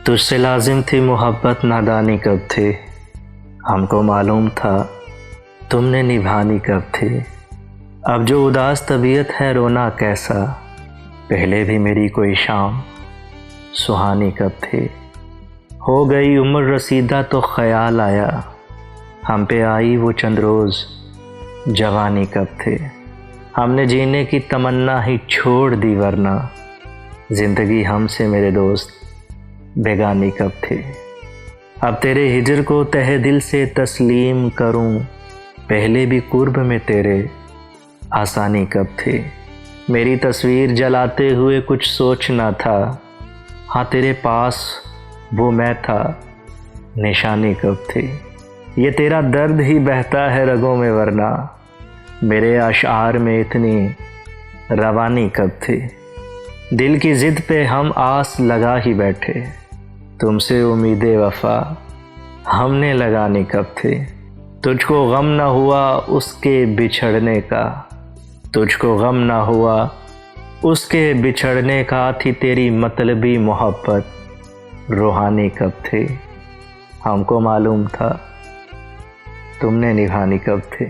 तुझसे लाजिम थी मोहब्बत नादानी कब थी, हमको मालूम था तुमने निभानी कब थी। अब जो उदास तबीयत है रोना कैसा, पहले भी मेरी कोई शाम सुहानी कब थी। हो गई उम्र रसीदा तो ख्याल आया, हम पे आई वो चंद रोज़ जवानी कब थे। हमने जीने की तमन्ना ही छोड़ दी वरना ज़िंदगी हमसे मेरे दोस्त बेगानी कब थे। अब तेरे हिजर को तहे दिल से तस्लीम करूं, पहले भी कुर्ब में तेरे आसानी कब थे। मेरी तस्वीर जलाते हुए कुछ सोचना था, हाँ तेरे पास वो मैं था निशानी कब थे। ये तेरा दर्द ही बहता है रगों में वरना मेरे अशार में इतनी रवानी कब थी। दिल की ज़िद पे हम आस लगा ही बैठे, तुमसे उम्मीदें वफ़ा हमने लगानी कब थे। तुझको गम न हुआ उसके बिछड़ने का, तुझको गम न हुआ उसके बिछड़ने का, थी तेरी मतलबी मोहब्बत रूहानी कब थे। हमको मालूम था तुमने निभानी कब थे।